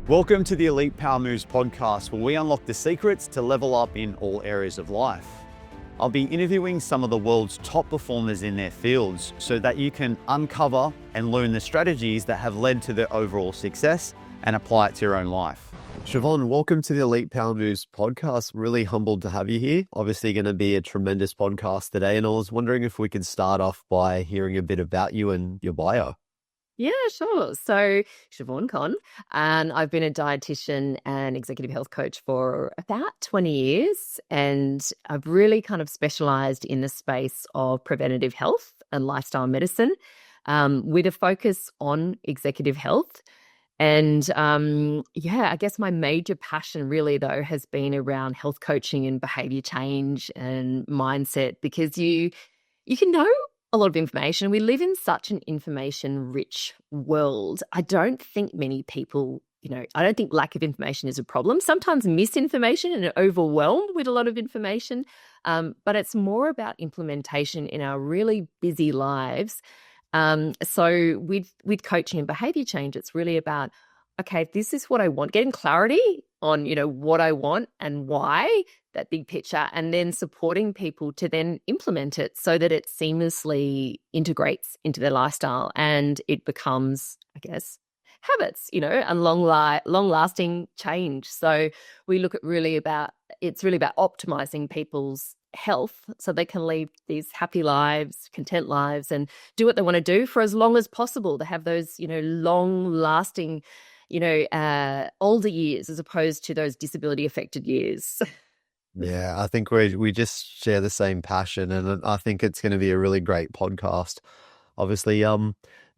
Welcome to the Elite Power Moves podcast, where we unlock the secrets to level up in all areas of life. I'll be interviewing some of the world's top performers in their fields so that you can uncover and learn the strategies that have led to their overall success and apply it to your own life. Shivaun, welcome to the Elite Power Moves podcast. Really humbled to have you here. Obviously going to be a tremendous podcast today, and I was wondering if we could start off by hearing a bit about you and your bio. Yeah, sure. So, Shivaun Conn, and I've been a dietitian and executive health coach for about 20 years. And I've really kind of specialized in the space of preventative health and lifestyle medicine, with a focus on executive health. And I guess my major passion really, though, has been around health coaching and behavior change and mindset, because you can know a lot of information. We live in such an information-rich world. I don't think many people, I don't think lack of information is a problem. Sometimes misinformation and overwhelmed with a lot of information, but it's more about implementation in our really busy lives. So with coaching and behavior change, it's really about, okay, this is what I want, getting clarity on, what I want and why, that big picture, and then supporting people to then implement it so that it seamlessly integrates into their lifestyle and it becomes, I guess, habits, and long-lasting change. So we look at it's really about optimizing people's health so they can lead these happy lives, content lives, and do what they want to do for as long as possible. To have those, long-lasting, older years as opposed to those disability-affected years. Yeah, I think we just share the same passion, and I think it's going to be a really great podcast. Obviously,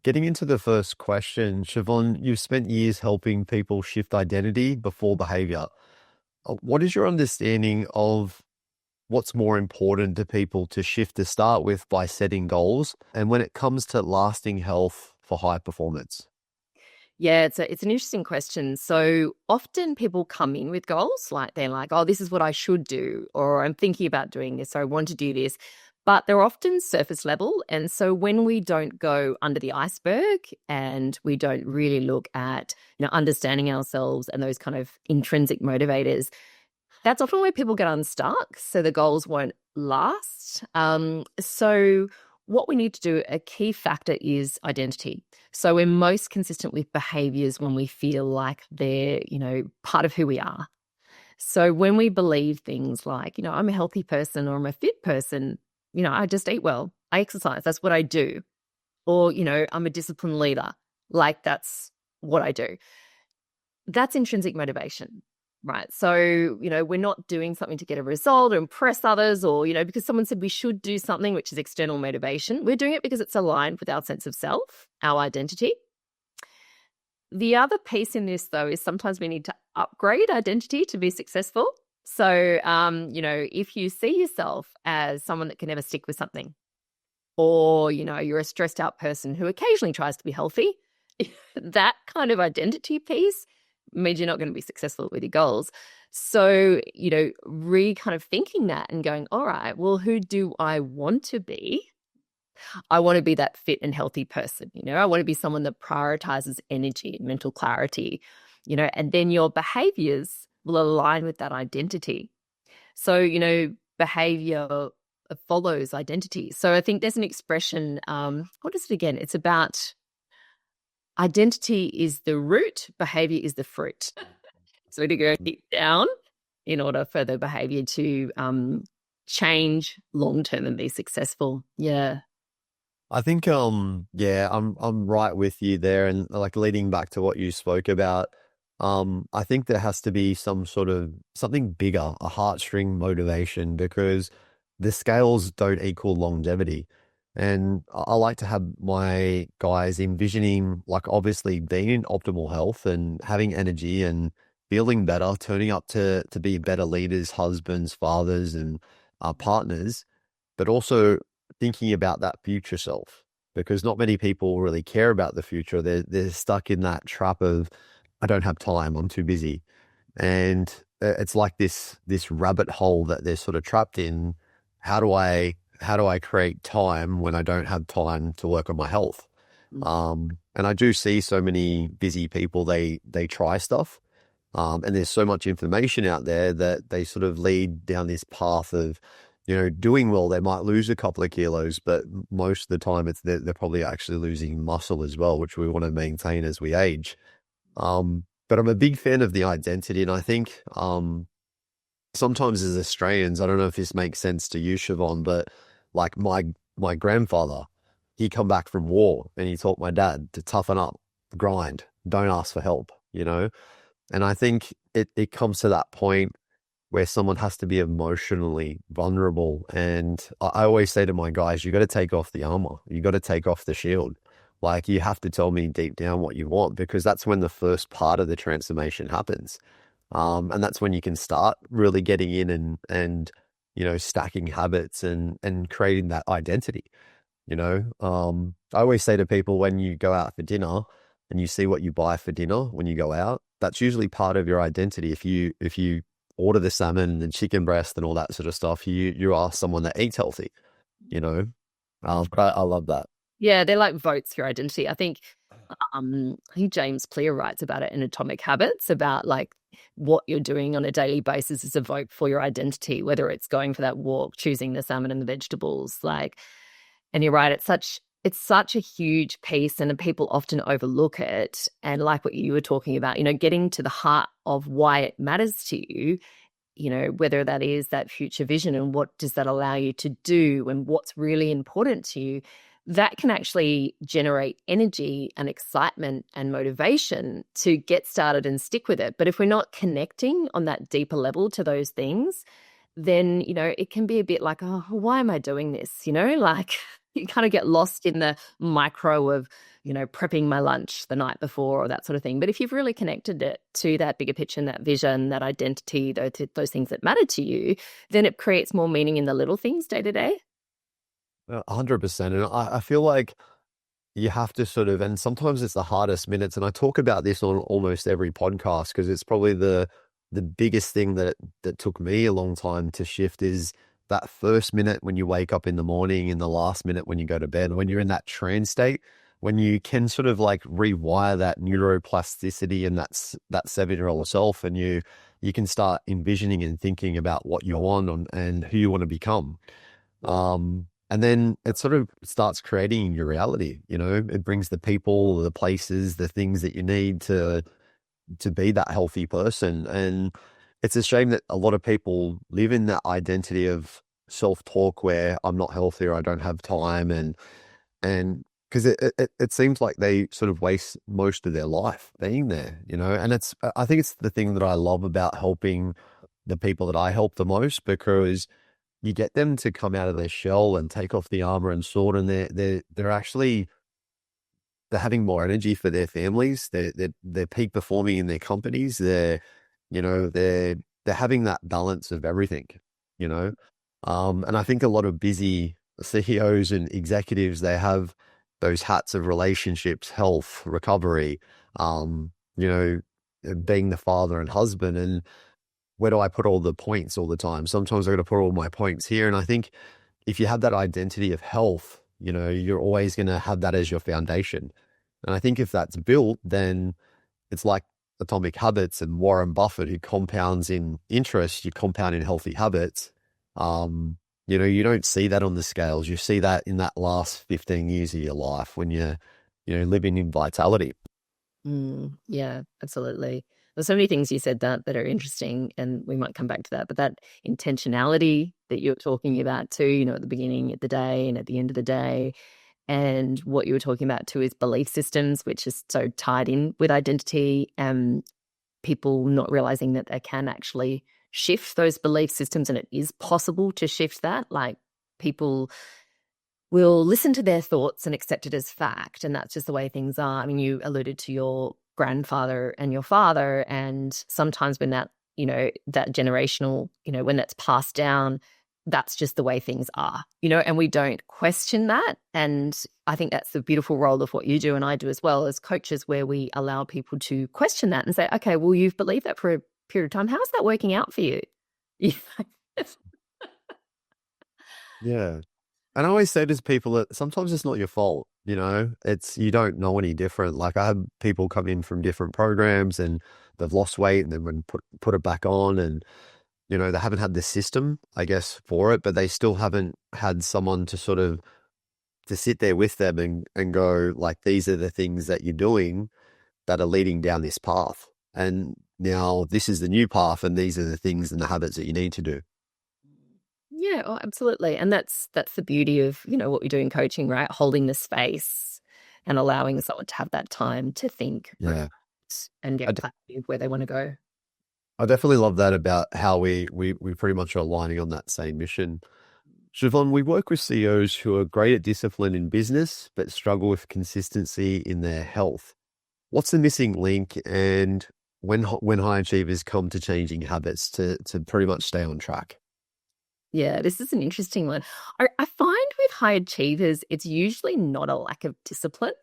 getting into the first question, Shivaun, you've spent years helping people shift identity before behavior. What is your understanding of what's more important to people to shift to start with by setting goals, and when it comes to lasting health for high performance? Yeah, it's an interesting question. So often people come in with goals, like they're like, oh, this is what I should do, or I'm thinking about doing this, or I want to do this. But they're often surface level. And so when we don't go under the iceberg and we don't really look at, understanding ourselves and those kind of intrinsic motivators, that's often where people get unstuck. So the goals won't last. So what we need to do, a key factor is identity. So we're most consistent with behaviors when we feel like they're, part of who we are. So when we believe things like, I'm a healthy person or I'm a fit person, I just eat well, I exercise, that's what I do. Or, I'm a disciplined leader, like that's what I do. That's intrinsic motivation. Right. So, we're not doing something to get a result or impress others or, because someone said we should do something, which is external motivation. We're doing it because it's aligned with our sense of self, our identity. The other piece in this, though, is sometimes we need to upgrade identity to be successful. So, if you see yourself as someone that can never stick with something, or, you're a stressed out person who occasionally tries to be healthy, that kind of identity piece means you're not going to be successful with your goals. So, kind of thinking that and going, all right, well, who do I want to be? I want to be that fit and healthy person. I want to be someone that prioritizes energy and mental clarity, and then your behaviors will align with that identity. So, behavior follows identity. So I think there's an expression, what is it again? It's about identity is the root, behavior is the fruit. So we need to go deep down in order for the behavior to change long-term and be successful. Yeah. I think, I'm right with you there. And like leading back to what you spoke about, I think there has to be some sort of something bigger, a heartstring motivation, because the scales don't equal longevity. And I like to have my guys envisioning, like, obviously being in optimal health and having energy and feeling better, turning up to be better leaders, husbands, fathers, and partners, but also thinking about that future self, because not many people really care about the future. They're stuck in that trap of, I don't have time, I'm too busy. And it's like this rabbit hole that they're sort of trapped in. How do I create time when I don't have time to work on my health? And And I do see so many busy people, they try stuff. And there's so much information out there that they sort of lead down this path of, doing well. They might lose a couple of kilos, but most of the time they're probably actually losing muscle as well, which we want to maintain as we age. But I'm a big fan of the identity, and I think sometimes as Australians, I don't know if this makes sense to you, Siobhan, but like my grandfather, he come back from war and he taught my dad to toughen up, grind, don't ask for help, And I think it comes to that point where someone has to be emotionally vulnerable. And I always say to my guys, you got to take off the armor. You got to take off the shield. Like you have to tell me deep down what you want, because that's when the first part of the transformation happens. And that's when you can start really getting in and stacking habits and creating that identity. I always say to people, when you go out for dinner and you see what you buy for dinner when you go out, that's usually part of your identity. If you order the salmon and the chicken breast and all that sort of stuff, you are someone that eats healthy, you know. But I love that. Yeah, they're like votes for your identity. I think James Clear writes about it in Atomic Habits, about like what you're doing on a daily basis is a vote for your identity, whether it's going for that walk, choosing the salmon and the vegetables. And you're right, it's such a huge piece, and people often overlook it. And like what you were talking about, getting to the heart of why it matters to you, whether that is that future vision and what does that allow you to do and what's really important to you, that can actually generate energy and excitement and motivation to get started and stick with it. But if we're not connecting on that deeper level to those things, then, it can be a bit like, oh, why am I doing this? Like you kind of get lost in the micro of, prepping my lunch the night before or that sort of thing. But if you've really connected it to that bigger picture and that vision, that identity, those things that matter to you, then it creates more meaning in the little things day to day. 100%. And I feel like you have to sort of, and sometimes it's the hardest minutes. And I talk about this on almost every podcast because it's probably the biggest thing that took me a long time to shift is that first minute when you wake up in the morning and the last minute when you go to bed, when you're in that trance state, when you can sort of like rewire that neuroplasticity and that 7-year-old self, and you can start envisioning and thinking about what you want and who you want to become. And then it sort of starts creating your reality, it brings the people, the places, the things that you need to be that healthy person. And it's a shame that a lot of people live in that identity of self-talk where I'm not healthy or I don't have time. And because it seems like they sort of waste most of their life being there, and I think it's the thing that I love about helping the people that I help the most, because you get them to come out of their shell and take off the armor and sword, and they're actually they're having more energy for their families. They're peak performing in their companies. They're having that balance of everything, you know. And I think a lot of busy CEOs and executives, they have those hats of relationships, health, recovery, being the father and husband. And where do I put all the points all the time? Sometimes I got to put all my points here. And I think if you have that identity of health, you're always going to have that as your foundation. And I think if that's built, then it's like Atomic Habits and Warren Buffett, who compounds in interest, you compound in healthy habits. You don't see that on the scales. You see that in that last 15 years of your life when you're, living in vitality. Yeah, absolutely. There's so many things you said that are interesting, and we might come back to that. But that intentionality that you're talking about too, at the beginning of the day and at the end of the day, and what you were talking about too is belief systems, which is so tied in with identity, and people not realizing that they can actually shift those belief systems, and it is possible to shift that. Like people will listen to their thoughts and accept it as fact. And that's just the way things are. I mean, you alluded to your grandfather and your father, and sometimes when that, that generational, when that's passed down, that's just the way things are, and we don't question that. And I think that's the beautiful role of what you do and I do as well as coaches, where we allow people to question that and say, okay, well, you've believed that for a period of time. How is that working out for you? Yeah. And I always say to people that sometimes it's not your fault, you know, it's you don't know any different. Like I have people come in from different programs and they've lost weight and then when put it back on and you know, they haven't had the system, I guess, for it, but they still haven't had someone to sort of to sit there with them and go like these are the things that you're doing that are leading down this path. And now this is the new path and these are the things and the habits that you need to do. Yeah, oh, absolutely. And that's the beauty of, what we do in coaching, right? Holding the space and allowing someone to have that time to think, Yeah. reflect, and I, get clarity of where they want to go. I definitely love that about how we pretty much are aligning on that same mission. Siobhan, we work with CEOs who are great at discipline in business, but struggle with consistency in their health. What's the missing link, and when high achievers come to changing habits to pretty much stay on track? Yeah, this is an interesting one. I find with high achievers, it's usually not a lack of discipline,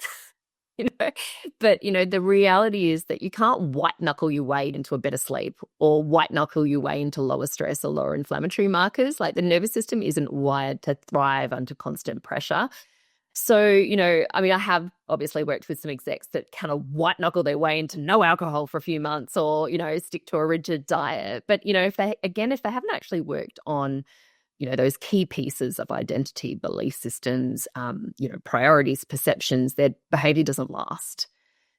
you know, but the reality is that you can't white knuckle your way into a better sleep or white knuckle your way into lower stress or lower inflammatory markers. Like the nervous system isn't wired to thrive under constant pressure. So, I mean, I have obviously worked with some execs that kind of white knuckle their way into no alcohol for a few months or, stick to a rigid diet. But, if they haven't actually worked on, those key pieces of identity, belief systems, priorities, perceptions, their behavior doesn't last.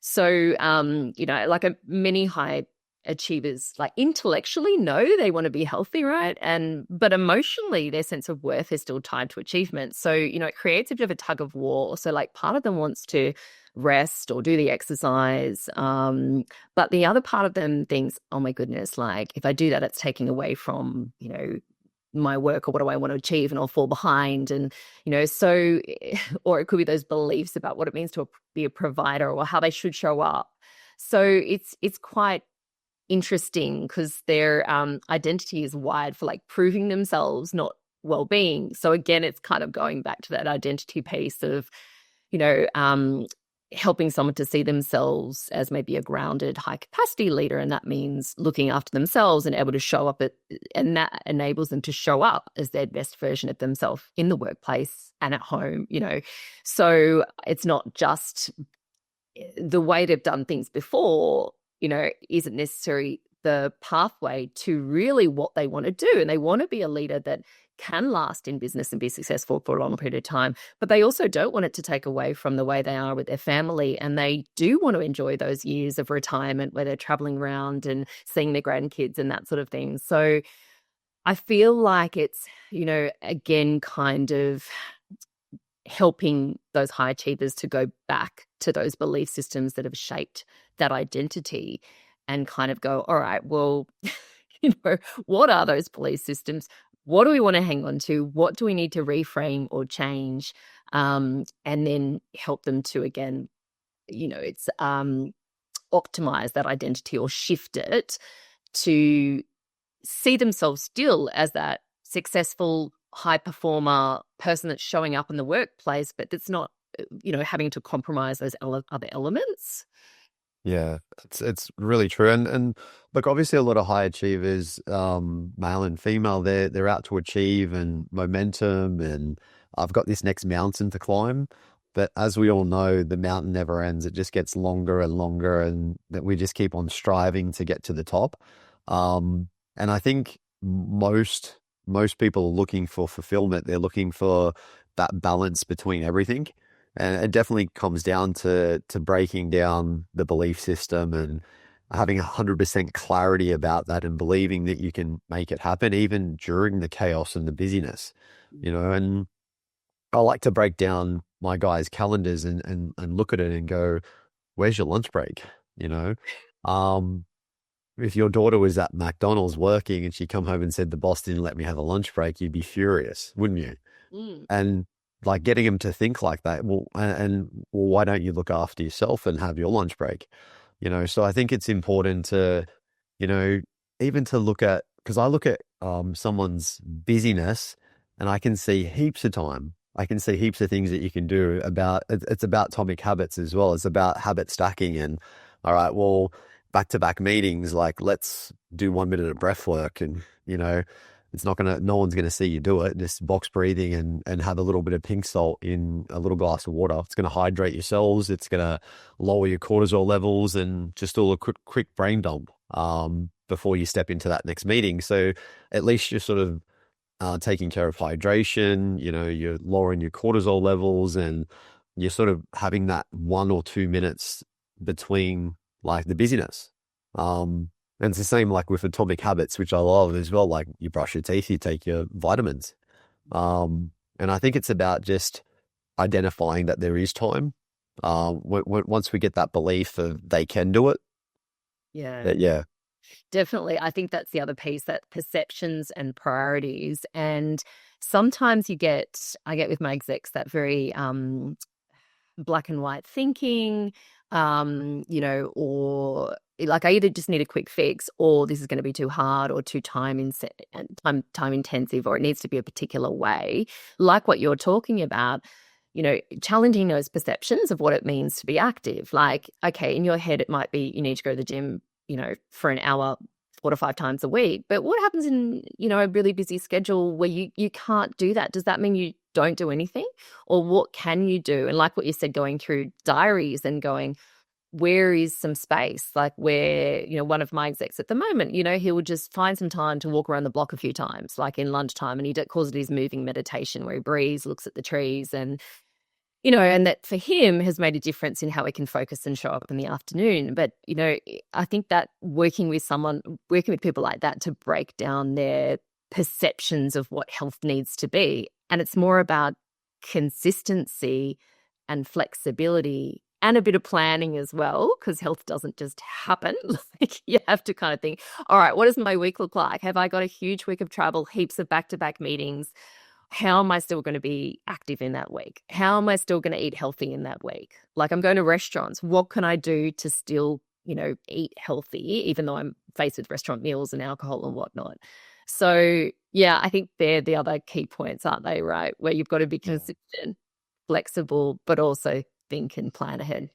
So, like many high achievers, like intellectually know they want to be healthy, right? But emotionally, their sense of worth is still tied to achievement. So, it creates a bit of a tug of war. So, like part of them wants to rest or do the exercise. But the other part of them thinks, oh my goodness, like if I do that, it's taking away from, my work or what do I want to achieve and I'll fall behind. And, so, or it could be those beliefs about what it means to be a provider or how they should show up. So it's quite interesting because their identity is wired for like proving themselves, not well-being. So again, it's kind of going back to that identity piece of, you know, helping someone to see themselves as maybe a grounded, high capacity leader. And that means looking after themselves and able to show up and that enables them to show up as their best version of themselves in the workplace and at home, So it's not just the way they've done things before, isn't necessarily the pathway to really what they want to do. And they want to be a leader that can last in business and be successful for a long period of time, but they also don't want it to take away from the way they are with their family. And they do want to enjoy those years of retirement where they're traveling around and seeing their grandkids and that sort of thing. So I feel like it's, again, kind of helping those high achievers to go back to those belief systems that have shaped that identity and kind of go, all right, well, what are those belief systems? What do we want to hang on to? What do we need to reframe or change? And then help them to, again, it's optimize that identity or shift it to see themselves still as that successful, high performer person that's showing up in the workplace, but that's not, having to compromise those other elements. Yeah, it's really true. And look, obviously a lot of high achievers, male and female, they're out to achieve and momentum and I've got this next mountain to climb. But as we all know, the mountain never ends. It just gets longer and longer and that we just keep on striving to get to the top. And I think most people are looking for fulfillment. They're looking for that balance between everything. And it definitely comes down to breaking down the belief system and having 100% clarity about that and believing that you can make it happen even during the chaos and the busyness, and I like to break down my guys' calendars and look at it and go, where's your lunch break? You know, um, if your daughter was at McDonald's working and she come home and said the boss didn't let me have a lunch break, you'd be furious, wouldn't you? Mm. And like getting them to think like that. Well, well, why don't you look after yourself and have your lunch break? So I think it's important to, you know, even to look at, because I look at someone's busyness and I can see heaps of time. I can see heaps of things that you can do it's about atomic habits as well. It's about habit stacking and, all right, well, back-to-back meetings, like let's do 1 minute of breath work and, It's not gonna, no one's gonna see you do it. Just box breathing and have a little bit of pink salt in a little glass of water. It's gonna hydrate your cells. It's gonna lower your cortisol levels and just do a quick brain dump before you step into that next meeting. So at least you're sort of taking care of hydration. You know, you're lowering your cortisol levels, and you're sort of having that 1 or 2 minutes between like the busyness. And it's the same like with Atomic Habits, which I love as well. Like you brush your teeth, you take your vitamins. And I think it's about just identifying that there is time. Once we get that belief of they can do it, Yeah. that yeah, Definitely. I think that's the other piece, that perceptions and priorities. And sometimes I get with my execs that very black and white thinking, or like I either just need a quick fix, or this is going to be too hard or too time intensive, or it needs to be a particular way. Like what you're talking about, challenging those perceptions of what it means to be active. Like, okay, in your head, it might be you need to go to the gym, for an hour 4 to 5 times a week. But what happens in, a really busy schedule where you can't do that? Does that mean you don't do anything? Or what can you do? And like what you said, going through diaries and going, where is some space? Like where, one of my execs at the moment, he would just find some time to walk around the block a few times, like in lunchtime. And he calls it his moving meditation, where he breathes, looks at the trees, and and that for him has made a difference in how he can focus and show up in the afternoon. But, I think that working with people like that to break down their perceptions of what health needs to be. And it's more about consistency and flexibility and a bit of planning as well, because health doesn't just happen. Like you have to kind of think, all right, what does my week look like? Have I got a huge week of travel, heaps of back-to-back meetings? How am I still going to be active in that week? How am I still going to eat healthy in that week? Like I'm going to restaurants. What can I do to still, eat healthy, even though I'm faced with restaurant meals and alcohol and whatnot? So, yeah, I think they're the other key points, aren't they? Right. Where you've got to be yeah. consistent, flexible, but also think and plan ahead.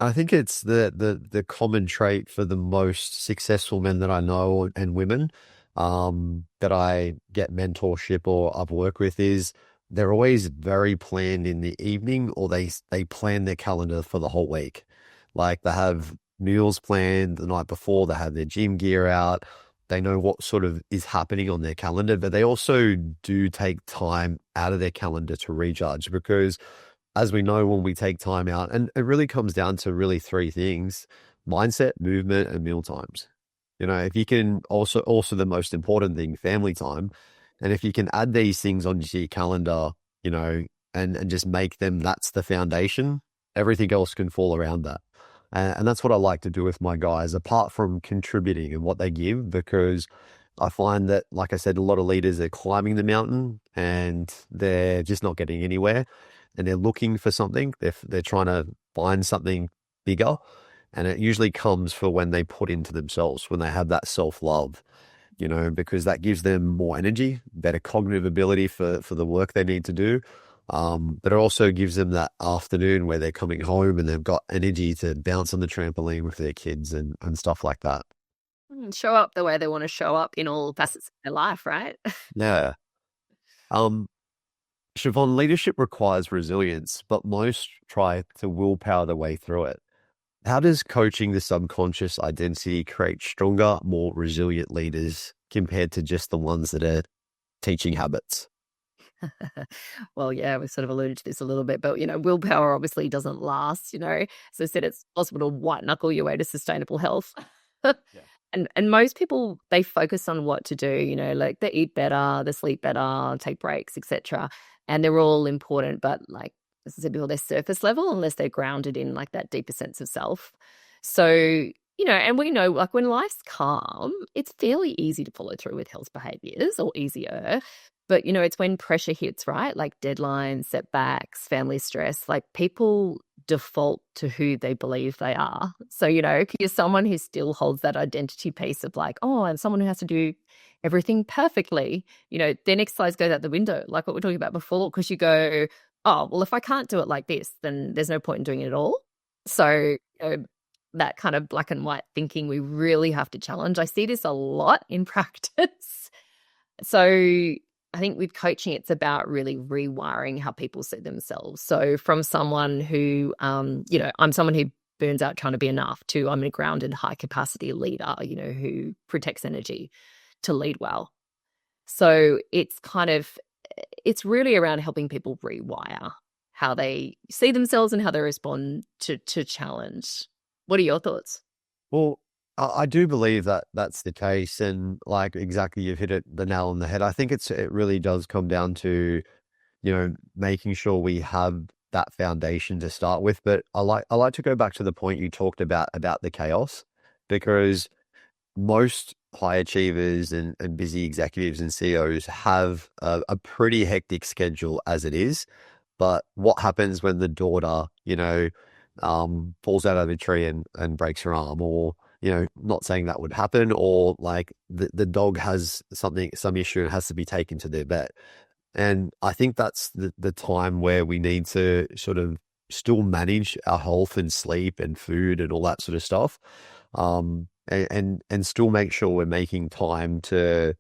I think it's the common trait for the most successful men that I know and women that I get mentorship or I've worked with is they're always very planned in the evening, or they plan their calendar for the whole week. Like they have meals planned the night before, they have their gym gear out, they know what sort of is happening on their calendar, but they also do take time out of their calendar to recharge because as we know, when we take time out, and it really comes down to really three things: mindset, movement, and meal times. You know, if you can also the most important thing, family time. And if you can add these things onto your calendar, you know, and just make them, that's the foundation, everything else can fall around that. And that's what I like to do with my guys, apart from contributing and what they give, because I find that, like I said, a lot of leaders are climbing the mountain and they're just not getting anywhere, and they're looking for something. They're trying to find something bigger, and it usually comes for when they put into themselves, when they have that self-love, you know, because that gives them more energy, better cognitive ability for the work they need to do. But it also gives them that afternoon where they're coming home and they've got energy to bounce on the trampoline with their kids and stuff like that. Show up the way they want to show up in all facets of their life, right? Yeah. Um, Siobhan, leadership requires resilience, but most try to willpower their way through it. How does coaching the subconscious identity create stronger, more resilient leaders compared to just the ones that are teaching habits? Well, yeah, we sort of alluded to this a little bit, but willpower obviously doesn't last. As I said, it's possible to white knuckle your way to sustainable health. Yeah. And most people, they focus on what to do, like they eat better, they sleep better, take breaks, etc. And they're all important, but like as I said before, they're surface level unless they're grounded in like that deeper sense of self. So, and we know like when life's calm, it's fairly easy to follow through with health behaviors, or easier. But, it's when pressure hits, right? Like deadlines, setbacks, family stress, like people default to who they believe they are. So, if you're someone who still holds that identity piece of like, oh, I'm someone who has to do everything perfectly, their next size goes out the window, like what we are talking about before, because you go, oh, well, if I can't do it like this, then there's no point in doing it at all. So, that kind of black and white thinking we really have to challenge. I see this a lot in practice. So I think with coaching, it's about really rewiring how people see themselves. So from someone who, I'm someone who burns out trying to be enough to I'm a grounded, high capacity leader, who protects energy to lead well. So it's really around helping people rewire how they see themselves and how they respond to challenge. What are your thoughts? Well, I do believe that that's the case, and like exactly, you've hit the nail on the head. I think it really does come down to, making sure we have that foundation to start with. But I like to go back to the point you talked about the chaos, because most high achievers and busy executives and CEOs have a pretty hectic schedule as it is. But what happens when the daughter, falls out of a tree and breaks her arm, or, not saying that would happen, or like the dog has some issue and has to be taken to their vet. And I think that's the time where we need to sort of still manage our health and sleep and food and all that sort of stuff. And still make sure we're making time to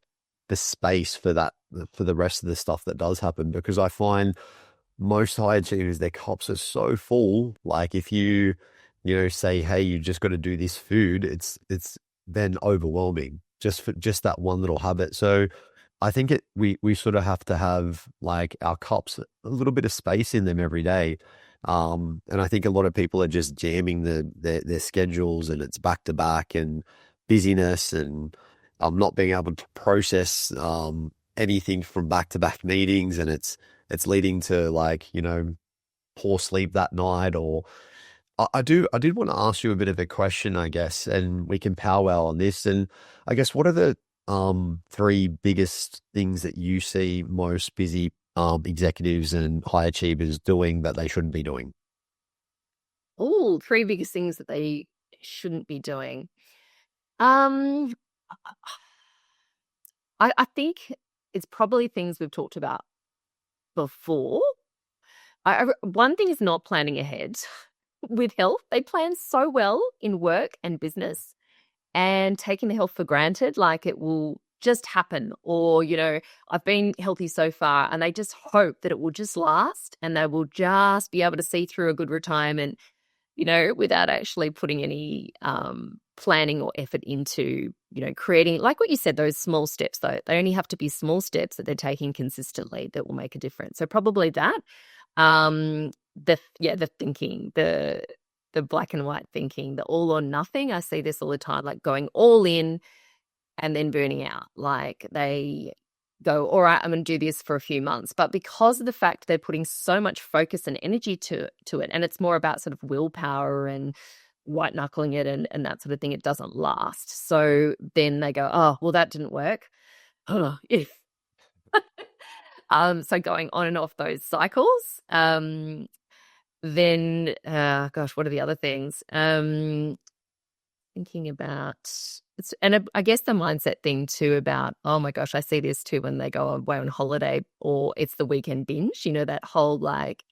the space for that, for the rest of the stuff that does happen. Because I find most high achievers, their cups are so full. Like if say, hey, you just got to do this food, it's then overwhelming just for just that one little habit. So I think we sort of have to have like our cups a little bit of space in them every day. And I think a lot of people are just jamming their schedules, and it's back to back and busyness, and not being able to process anything from back to back meetings, and it's leading to like, poor sleep that night. Or I did want to ask you a bit of a question, I guess, and we can powwow on this. And I guess, what are the three biggest things that you see most busy executives and high achievers doing that they shouldn't be doing? Oh, three biggest things that they shouldn't be doing. Um, I think it's probably things we've talked about before. One thing is not planning ahead with health. They plan so well in work and business, and taking the health for granted, like it will just happen. Or, I've been healthy so far, and they just hope that it will just last and they will just be able to see through a good retirement, without actually putting any planning or effort into, creating, like what you said, those small steps, though. They only have to be small steps that they're taking consistently that will make a difference. So probably that. The thinking, the black and white thinking, the all or nothing. I see this all the time, like going all in and then burning out. Like they go, all right, I'm going to do this for a few months. But because of the fact they're putting so much focus and energy to it, and it's more about sort of willpower and white knuckling it and that sort of thing, it doesn't last. So then they go, oh, well, that didn't work. Oh, if. So going on and off those cycles. Then, gosh, what are the other things? Thinking about it's, and I guess the mindset thing too about, oh my gosh, I see this too when they go away on holiday, or it's the weekend binge, that whole like,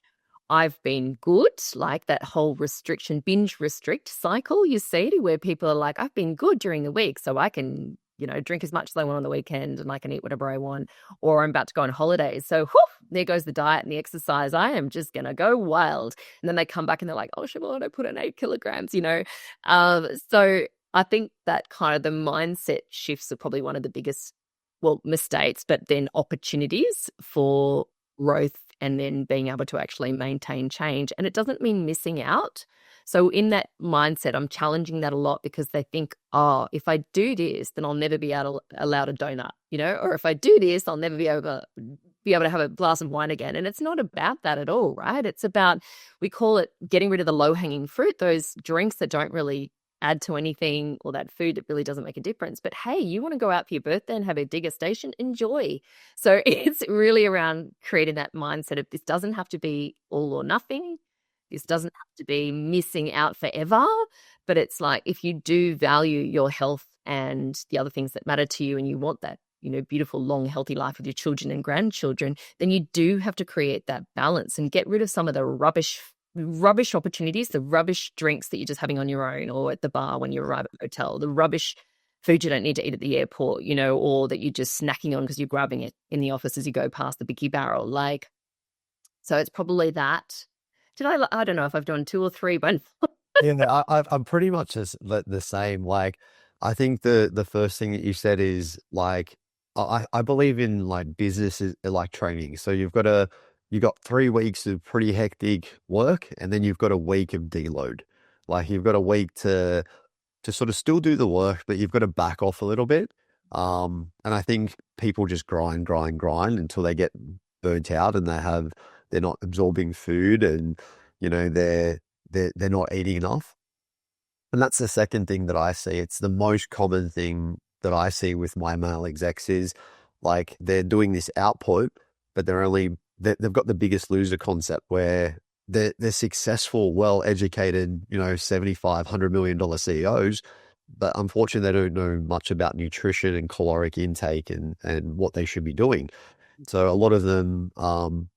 I've been good, like that whole restriction, binge restrict cycle you see, where people are like, I've been good during the week, so I can, drink as much as I want on the weekend and I can eat whatever I want, or I'm about to go on holidays. So whew, there goes the diet and the exercise. I am just going to go wild. And then they come back and they're like, oh, Shivaun, I put on 8 kilograms, So I think that kind of the mindset shifts are probably one of the biggest, well, mistakes, but then opportunities for growth and then being able to actually maintain change. And it doesn't mean missing out. So in that mindset, I'm challenging that a lot, because they think, oh, if I do this, then I'll never be allowed a donut, or if I do this, I'll never be able to have a glass of wine again. And it's not about that at all, right? It's about, we call it getting rid of the low-hanging fruit, those drinks that don't really add to anything, or that food that really doesn't make a difference. But hey, you want to go out for your birthday and have a degustation, enjoy. So it's really around creating that mindset of, this doesn't have to be all or nothing. This doesn't have to be missing out forever. But it's like, if you do value your health and the other things that matter to you, and you want that, beautiful, long, healthy life with your children and grandchildren, then you do have to create that balance and get rid of some of the rubbish opportunities, the rubbish drinks that you're just having on your own or at the bar when you arrive at the hotel, the rubbish food you don't need to eat at the airport, or that you're just snacking on because you're grabbing it in the office as you go past the Bicky barrel. Like, so it's probably that. I don't know if I've done two or three, but Yeah, I'm pretty much the same. Like, I think the first thing that you said is like, I believe in like business is like training. So you got 3 weeks of pretty hectic work, and then you've got a week of deload. Like you've got a week to sort of still do the work, but you've got to back off a little bit. And I think people just grind, grind, grind until they get burnt out and they're not absorbing food and, they're not eating enough. And that's the second thing that I see. It's the most common thing that I see with my male execs is like they're doing this output, but they've got the biggest loser concept where they're successful, well-educated, $75-100 million CEOs, but unfortunately they don't know much about nutrition and caloric intake and what they should be doing. So a lot of them,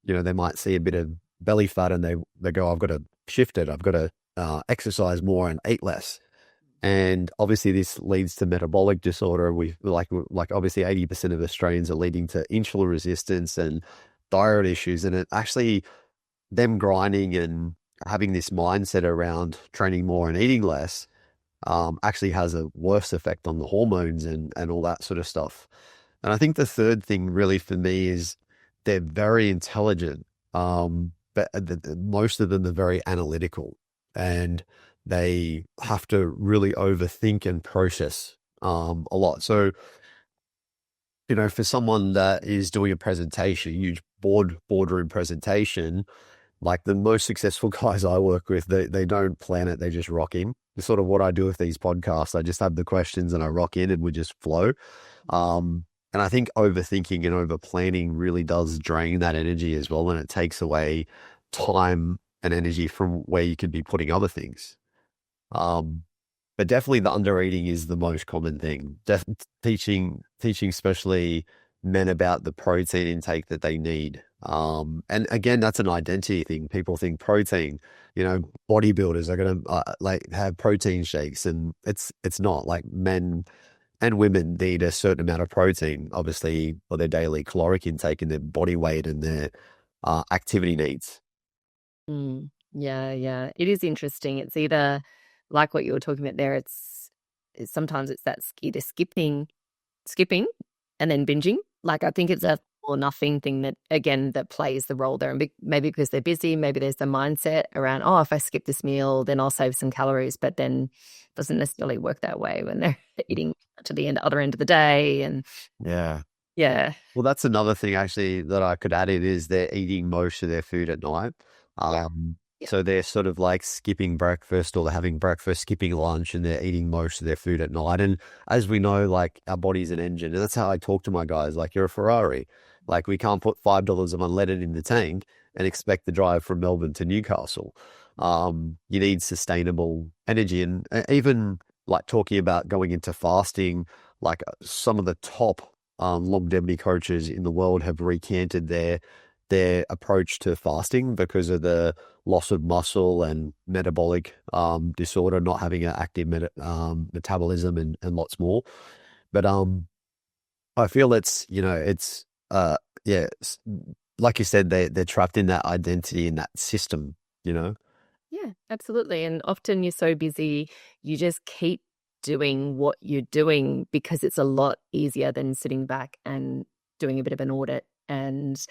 they might see a bit of belly fat and they go, I've got to shift it. I've got to exercise more and eat less. And obviously this leads to metabolic disorder. We like obviously 80% of Australians are leading to insulin resistance and thyroid issues. And it actually, them grinding and having this mindset around training more and eating less actually has a worse effect on the hormones and all that sort of stuff. And I think the third thing really for me is they're very intelligent, but most of them are very analytical and they have to really overthink and process a lot. So, for someone that is doing a presentation, a huge boardroom presentation, like the most successful guys I work with, they don't plan it, they just rock in. It's sort of what I do with these podcasts. I just have the questions and I rock in and we just flow. And I think overthinking and over planning really does drain that energy as well. And it takes away time and energy from where you could be putting other things. But definitely the under eating is the most common thing. Teaching especially men about the protein intake that they need. And again, that's an identity thing. People think protein, bodybuilders are going to like have protein shakes, and it's not. Like men and women need a certain amount of protein, obviously, for their daily caloric intake and their body weight and their activity needs. Yeah, yeah. It is interesting. It's either like what you were talking about there. Sometimes it's that either skipping and then binging. Like I think it's a or nothing thing that plays the role there. And maybe because they're busy, maybe there's the mindset around, oh, if I skip this meal, then I'll save some calories. But then it doesn't necessarily work that way when they're eating to the other end of the day. And Yeah. yeah. Well, that's another thing actually that I could add in is they're eating most of their food at night. Yeah. So they're sort of like skipping breakfast or they're having breakfast, skipping lunch, and they're eating most of their food at night. And as we know, like our body's an engine, and that's how I talk to my guys. Like you're a Ferrari. Like we can't put $5 of unleaded in the tank and expect to drive from Melbourne to Newcastle. You need sustainable energy, and even like talking about going into fasting, like some of the top longevity coaches in the world have recanted their approach to fasting because of the loss of muscle and metabolic disorder, not having an active metabolism and lots more. But I feel yeah, like you said, they're trapped in that identity in that system, Yeah, absolutely. And often you're so busy, you just keep doing what you're doing because it's a lot easier than sitting back and doing a bit of an audit and,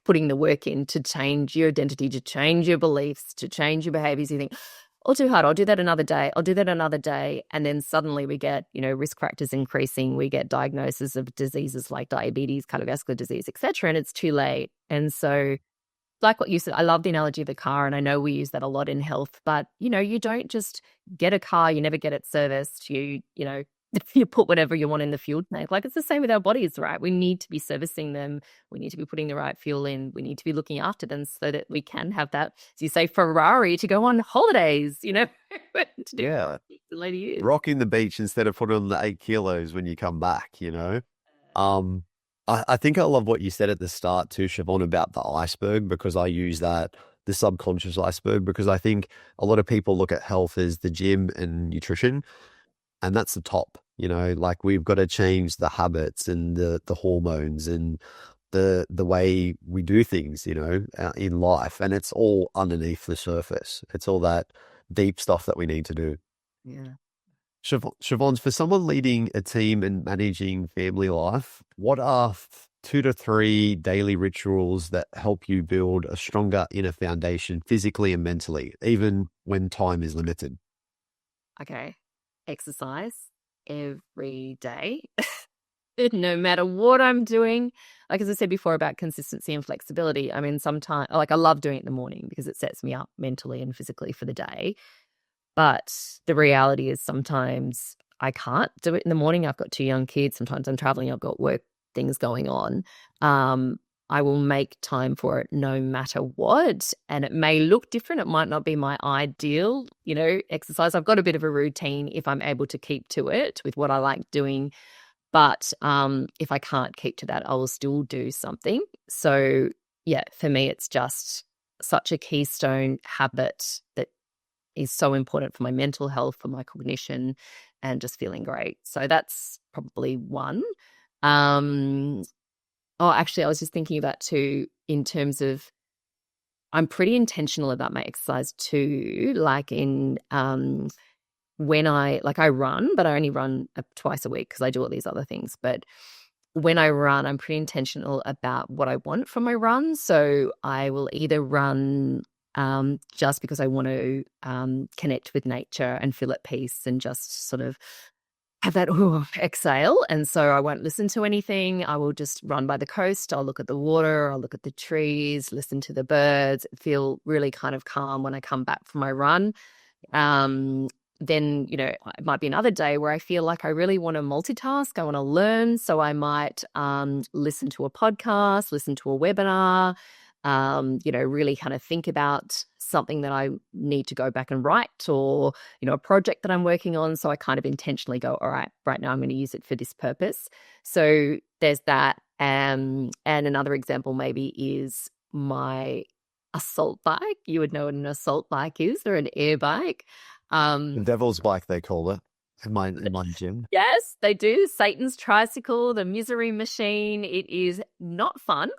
putting the work in to change your identity, to change your beliefs, to change your behaviors. You think, oh, too hard. I'll do that another day. I'll do that another day. And then suddenly we get, risk factors increasing. We get diagnosis of diseases like diabetes, cardiovascular disease, etc. And it's too late. And so like what you said, I love the analogy of the car, and I know we use that a lot in health, but you don't just get a car, you never get it serviced. You put whatever you want in the fuel tank. Like it's the same with our bodies, right? We need to be servicing them. We need to be putting the right fuel in. We need to be looking after them so that we can have that, as you say, Ferrari to go on holidays, to do Yeah. the lady is. Rocking the beach instead of putting on the 8 kilos when you come back, I think I love what you said at the start too, Shivaun, about the iceberg, because I use that, the subconscious iceberg, because I think a lot of people look at health as the gym and nutrition, and that's the top. like we've got to change the habits and the hormones and the way we do things, in life. And it's all underneath the surface. It's all that deep stuff that we need to do. Yeah. Siobhan, for someone leading a team and managing family life, what are 2 to 3 daily rituals that help you build a stronger inner foundation physically and mentally, even when time is limited? Okay. Exercise every day, no matter what I'm doing. Like, as I said before about consistency and flexibility, I mean, sometimes, like, I love doing it in the morning because it sets me up mentally and physically for the day. But the reality is sometimes I can't do it in the morning. I've got 2 young kids. Sometimes I'm traveling. I've got work things going on. I will make time for it no matter what. And it may look different. It might not be my ideal, exercise. I've got a bit of a routine if I'm able to keep to it with what I like doing. But if I can't keep to that, I will still do something. So, yeah, for me, it's just such a keystone habit that is so important for my mental health, for my cognition, and just feeling great. So that's probably one. Actually, I was just thinking about too, in terms of, I'm pretty intentional about my exercise too. Like when I run, but I only run twice a week because I do all these other things. But when I run, I'm pretty intentional about what I want from my run. So I will either run just because I want to connect with nature and feel at peace and just sort of have that exhale. And so I won't listen to anything. I will just run by the coast. I'll look at the water. I'll look at the trees, listen to the birds, feel really kind of calm when I come back from my run. Then, it might be another day where I feel like I really want to multitask. I want to learn. So I might listen to a podcast, listen to a webinar, really kind of think about something that I need to go back and write, or, a project that I'm working on. So I kind of intentionally go, all right now I'm going to use it for this purpose. So there's that. And another example maybe is my assault bike. You would know what an assault bike is. They're an air bike. The devil's bike, they call it in my gym. Yes, they do. Satan's tricycle, the misery machine. It is not fun.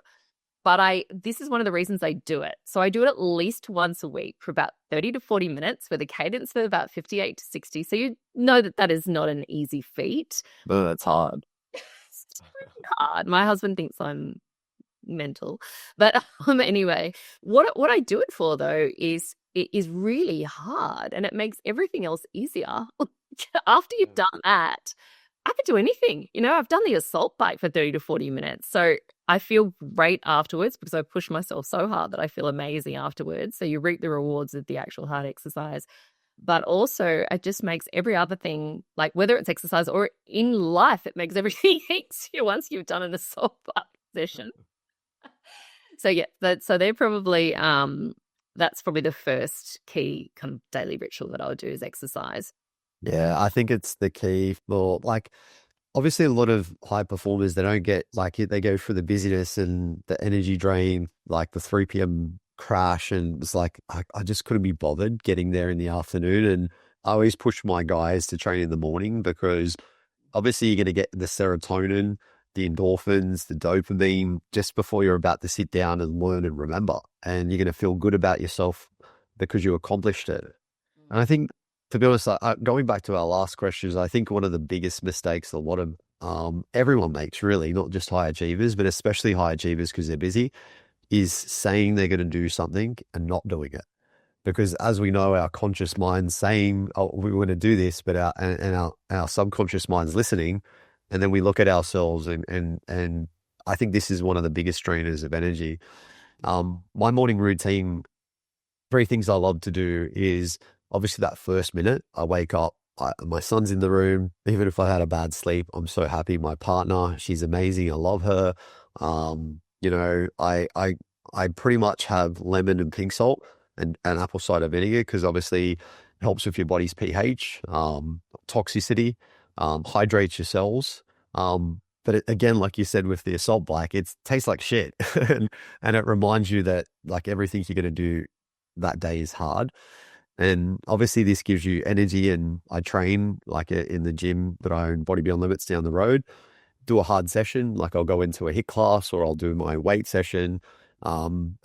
But this is one of the reasons I do it. So I do it at least once a week for about 30 to 40 minutes with a cadence of about 58 to 60. So you know that is not an easy feat. Oh, that's hard. It's really hard. My husband thinks I'm mental. But anyway, what I do it for, though, is it is really hard and it makes everything else easier. After you've done that, I could do anything. I've done the assault bike for 30 to 40 minutes. So I feel great afterwards because I push myself so hard that I feel amazing afterwards. So you reap the rewards of the actual hard exercise. But also it just makes every other thing, like whether it's exercise or in life, it makes everything easier once you've done an assault bike session. So yeah, they're probably that's probably the first key kind of daily ritual that I'll do is exercise. Yeah, I think it's the key for, like, obviously a lot of high performers, they don't get, like, they go through the busyness and the energy drain, like the 3 p.m. crash. And it's like, I just couldn't be bothered getting there in the afternoon. And I always push my guys to train in the morning because obviously you're going to get the serotonin, the endorphins, the dopamine just before you're about to sit down and learn and remember. And you're going to feel good about yourself because you accomplished it. And I think, to be honest, going back to our last questions, I think one of the biggest mistakes a lot of everyone makes, really, not just high achievers, but especially high achievers because they're busy, is saying they're going to do something and not doing it. Because as we know, our conscious mind's saying, oh, we want to do this, but our subconscious mind's listening. And then we look at ourselves and I think this is one of the biggest drainers of energy. My morning routine, 3 things I love to do is obviously that first minute. I wake up, my son's in the room. Even if I had a bad sleep, I'm so happy. My partner, she's amazing. I love her. I pretty much have lemon and pink salt and apple cider vinegar because obviously it helps with your body's pH, toxicity, hydrates your cells. But again, like you said with the assault bike, it tastes like shit. and it reminds you that like everything you're going to do that day is hard. And obviously, this gives you energy. And I train like in the gym that I own, Body Beyond Limits down the road. Do a hard session, like I'll go into a HIIT class or I'll do my weight session. And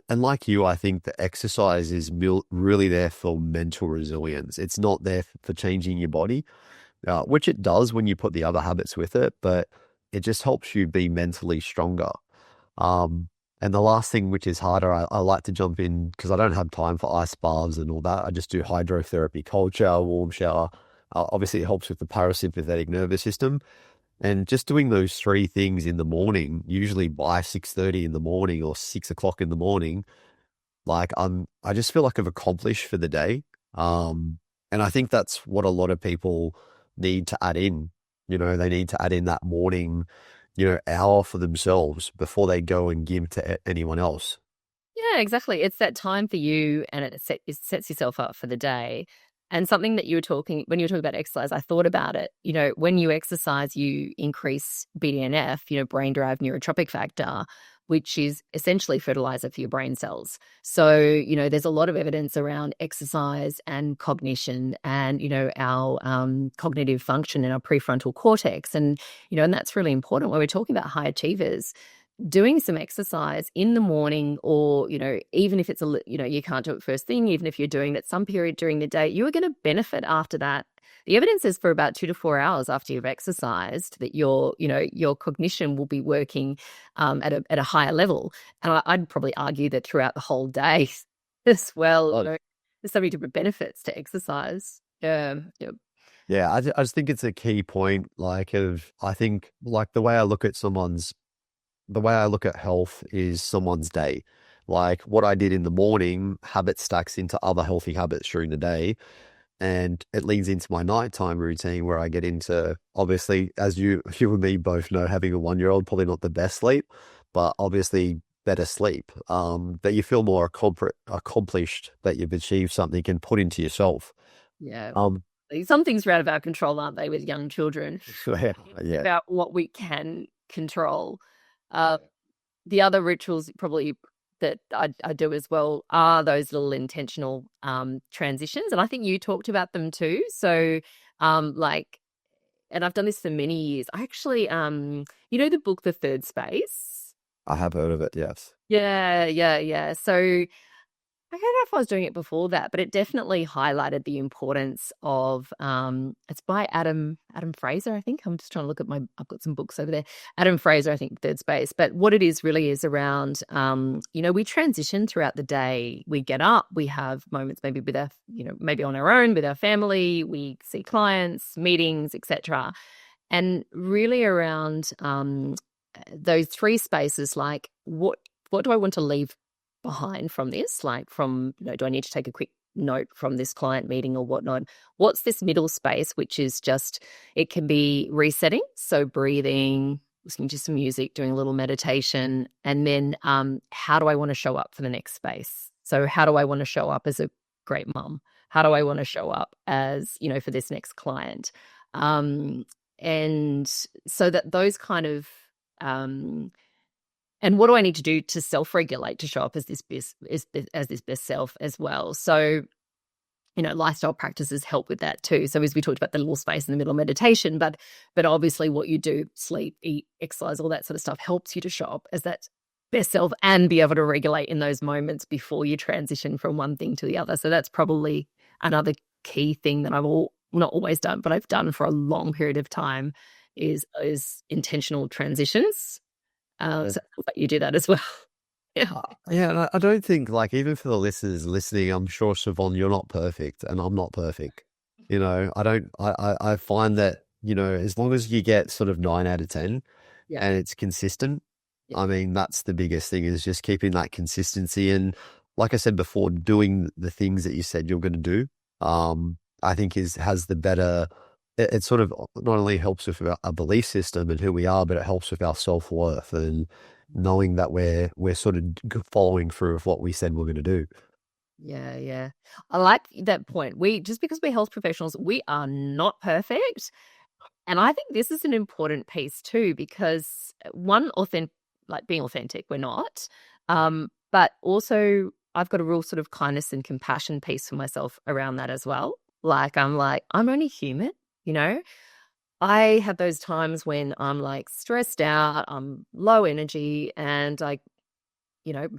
like you, I think the exercise is really there for mental resilience. It's not there for changing your body, which it does when you put the other habits with it, but it just helps you be mentally stronger. Um, and the last thing, which is harder, I like to jump in because I don't have time for ice baths and all that. I just do hydrotherapy, cold shower, warm shower. Obviously, it helps with the parasympathetic nervous system. And just doing those three things in the morning, usually by 6:30 in the morning or 6 o'clock in the morning, like I just feel like I've accomplished for the day. And I think that's what a lot of people need to add in. They need to add in that morning, hour for themselves before they go and give to anyone else. Yeah, exactly. It's that time for you, and it sets yourself up for the day. And something that when you were talking about exercise, I thought about it. When you exercise, you increase BDNF, brain derived neurotrophic factor, which is essentially fertilizer for your brain cells. So, there's a lot of evidence around exercise and cognition and, our cognitive function in our prefrontal cortex. And that's really important when we're talking about high achievers. Doing some exercise in the morning, or even if it's you can't do it first thing, even if you're doing it some period during the day, you are going to benefit after that. The evidence is for about 2 to 4 hours after you've exercised that your cognition will be working at a higher level. And I'd probably argue that throughout the whole day as well. Oh, There's so many different benefits to exercise. Yeah. yeah, I just think it's a key point. I think like the way I look at health is someone's day. Like what I did in the morning, habit stacks into other healthy habits during the day. And it leads into my nighttime routine where I get into, obviously, as you and me both know, having a 1-year-old, probably not the best sleep, but obviously better sleep. That you feel more accomplished, that you've achieved something and put into yourself. Yeah. Um, Some things are out of our control, aren't they, with young children? yeah, yeah, About what we can control. Uh, the other rituals probably that I do as well are those little intentional transitions. And I think you talked about them too. So like, and I've done this for many years. I actually, the book, The Third Space? I have heard of it. Yes. Yeah. So I don't know if I was doing it before that, but it definitely highlighted the importance of it's by Adam Fraser, I think. I'm just trying to look at I've got some books over there. Adam Fraser, I think, Third Space. But what it is really is around we transition throughout the day. We get up, we have moments maybe with our, maybe on our own, with our family, we see clients, meetings, etc. And really around those three spaces, like what do I want to leave behind from this? Like from, do I need to take a quick note from this client meeting or whatnot? What's this middle space, which is just, it can be resetting. So breathing, listening to some music, doing a little meditation. And then how do I want to show up for the next space? So how do I want to show up as a great mum? How do I want to show up as, for this next client? And so that those kind of, and what do I need to do to self-regulate to show up as this best self as well? So, lifestyle practices help with that too. So as we talked about the little space in the middle of meditation, but obviously what you do, sleep, eat, exercise, all that sort of stuff helps you to show up as that best self and be able to regulate in those moments before you transition from one thing to the other. So that's probably another key thing that I've not always done, but I've done for a long period of time is intentional transitions. So you do that as well. Yeah. Yeah, and I don't think like even for the listeners listening, I'm sure Siobhan, you're not perfect, and I'm not perfect. I don't. I find that as long as you get sort of 9 out of 10, Yeah. and it's consistent. Yeah. I mean, that's the biggest thing is just keeping that consistency, and like I said before, doing the things that you said you're going to do. I think has the better. It sort of not only helps with our belief system and who we are, but it helps with our self-worth and knowing that we're sort of following through with what we said we're going to do. Yeah. I like that point. Just because we're health professionals, we are not perfect. And I think this is an important piece too, because one, like being authentic, we're not. But also I've got a real sort of kindness and compassion piece for myself around that as well. Like, I'm only human, you know? I have those times when I'm like stressed out, I'm low energy, and I,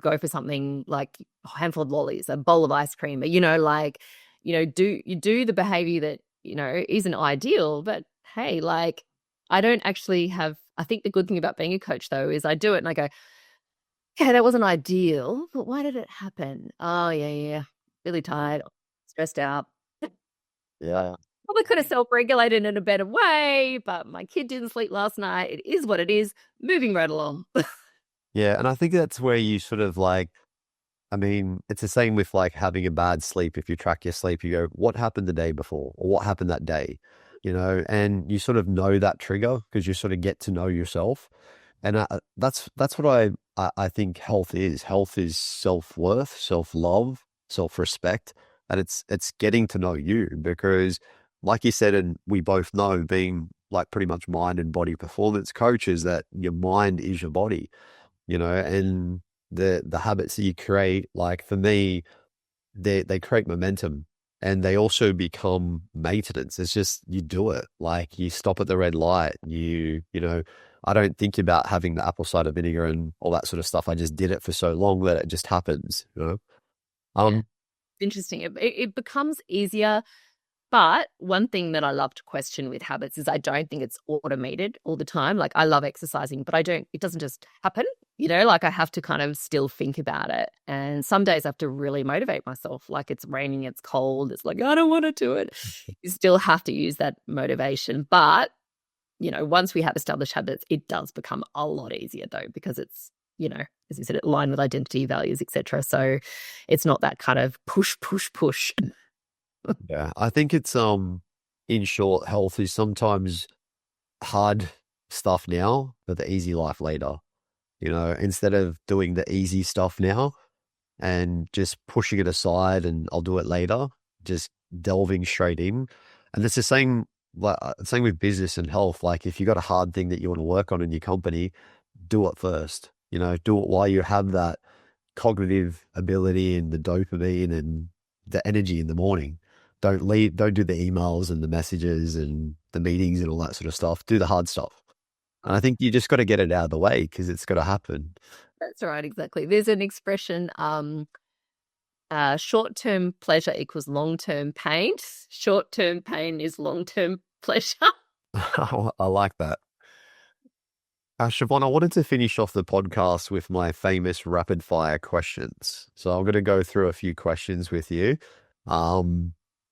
go for something like a handful of lollies, a bowl of ice cream, like, do the behavior that, isn't ideal, but hey, like, I don't actually have, I think the good thing about being a coach though is I do it and I go, okay, that wasn't ideal, but why did it happen? Oh, yeah, yeah, really tired, stressed out. Yeah. Probably could have self-regulated in a better way, but my kid didn't sleep last night. It is what it is. Moving right along. Yeah. And I think that's where you sort of like, I mean, it's the same with like having a bad sleep. If you track your sleep, you go, what happened the day before or what happened that day, and you sort of know that trigger because you sort of get to know yourself. And that's what I think health is. Health is self-worth, self-love, self-respect, and it's getting to know you because like you said, and we both know being like pretty much mind and body performance coaches that your mind is your body, and the habits that you create, like for me, they create momentum and they also become maintenance. It's just you do it. Like you stop at the red light. I don't think about having the apple cider vinegar and all that sort of stuff. I just did it for so long that it just happens. Yeah, Um, interesting. It becomes easier. But one thing that I love to question with habits is I don't think it's automated all the time. Like I love exercising, but it doesn't just happen, like I have to kind of still think about it. And some days I have to really motivate myself. Like it's raining, it's cold. It's like, I don't want to do it. You still have to use that motivation. But, once we have established habits, it does become a lot easier though, because it's, as you said, aligned with identity, values, etc. So it's not that kind of push, push, push. yeah, I think it's in short, health is sometimes hard stuff now, but the easy life later. Instead of doing the easy stuff now and just pushing it aside and I'll do it later, just delving straight in. And it's the same, like same with business and health. Like if you got a hard thing that you want to work on in your company, do it first. Do it while you have that cognitive ability and the dopamine and the energy in the morning. Don't do the emails and the messages and the meetings and all that sort of stuff. Do the hard stuff. And I think you just got to get it out of the way because it's got to happen. That's right, exactly. There's an expression, short-term pleasure equals long-term pain. Short-term pain is long-term pleasure. I like that. Siobhan, I wanted to finish off the podcast with my famous rapid fire questions. So I'm going to go through a few questions with you.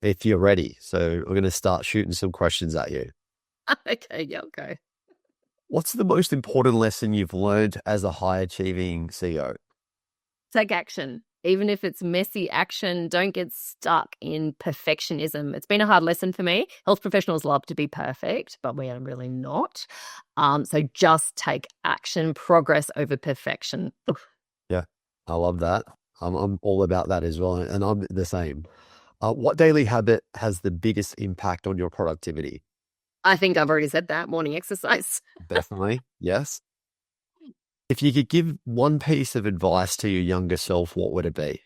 If you're ready. So we're going to start shooting some questions at you. Okay, yeah, okay. What's the most important lesson you've learned as a high achieving CEO? Take action. Even if it's messy action, don't get stuck in perfectionism. It's been a hard lesson for me. Health professionals love to be perfect, but we are really not. So just take action, progress over perfection. Yeah, I love that. I'm all about that as well. And I'm the same. What daily habit has the biggest impact on your productivity? I think I've already said that, morning exercise. Definitely. Yes. If you could give one piece of advice to your younger self, what would it be?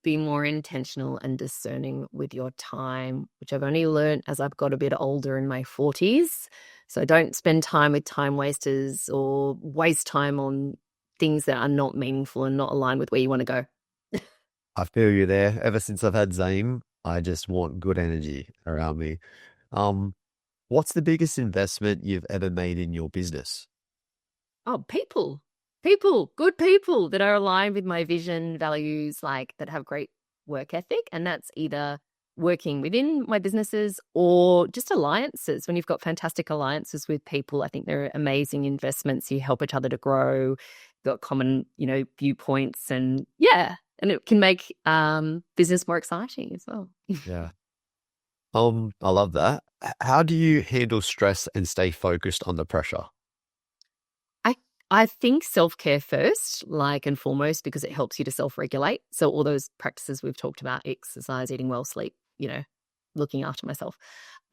Be more intentional and discerning with your time, which I've only learned as I've got a bit older in my 40s. So don't spend time with time wasters or waste time on things that are not meaningful and not aligned with where you want to go. I feel you there. Ever since I've had Zane, I just want good energy around me. Um, what's the biggest investment you've ever made in your business? Oh, good people that are aligned with my vision, values, like that have great work ethic. And that's either working within my businesses or just alliances. When you've got fantastic alliances with people, I think they're amazing investments. You help each other to grow, got common, viewpoints, and yeah, and it can make business more exciting as well. Yeah. I love that. How do you handle stress and stay focused under pressure? I think self-care first, like and foremost, because it helps you to self-regulate. So all those practices we've talked about, exercise, eating well, sleep, looking after myself.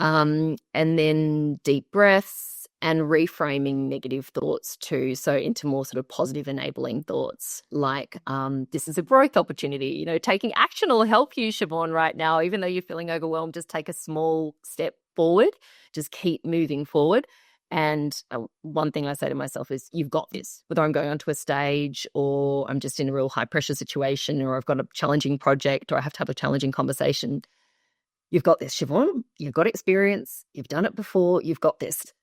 And then deep breaths and reframing negative thoughts too. So into more sort of positive enabling thoughts like, this is a growth opportunity. You know, taking action will help you, Shivaun, right now. Even though you're feeling overwhelmed, just take a small step forward. Just keep moving forward. And one thing I say to myself is, you've got this. Whether I'm going onto a stage or I'm just in a real high pressure situation or I've got a challenging project or I have to have a challenging conversation, you've got this, Shivaun. You've got experience. You've done it before. You've got this.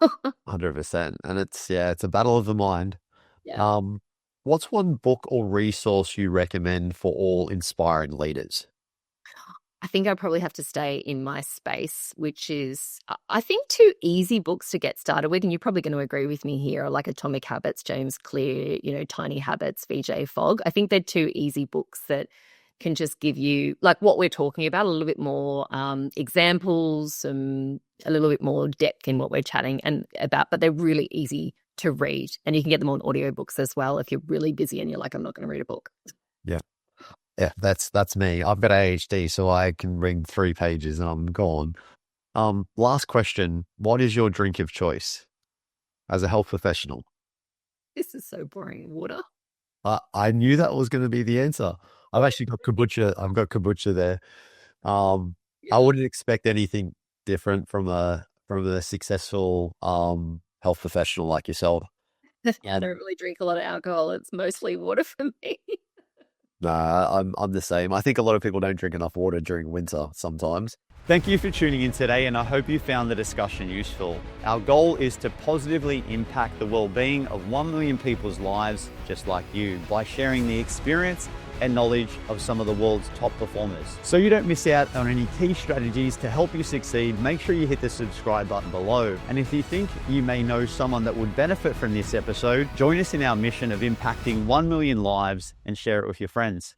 100%. And it's a battle of the mind. Yeah. What's one book or resource you recommend for all inspiring leaders? I think I probably have to stay in my space, which is, I think, two easy books to get started with. And you're probably going to agree with me here, like Atomic Habits, James Clear, Tiny Habits, VJ Fogg. I think they're two easy books that can just give you, like what we're talking about, a little bit more examples, a little bit more depth in what we're chatting and about, but they're really easy to read. And you can get them on audiobooks as well if you're really busy and you're like, I'm not going to read a book. Yeah. Yeah, that's me. I've got ADHD, so I can read 3 pages and I'm gone. Last question. What is your drink of choice as a health professional? This is so boring. Water. I knew that was going to be the answer. I've actually got kombucha. I've got kombucha there. I wouldn't expect anything different from a successful health professional like yourself. I don't really drink a lot of alcohol. It's mostly water for me. Nah, I'm the same. I think a lot of people don't drink enough water during winter sometimes. Thank you for tuning in today, and I hope you found the discussion useful. Our goal is to positively impact the well-being of 1 million people's lives just like you by sharing the experience and knowledge of some of the world's top performers. So you don't miss out on any key strategies to help you succeed, make sure you hit the subscribe button below. And if you think you may know someone that would benefit from this episode, join us in our mission of impacting 1 million lives and share it with your friends.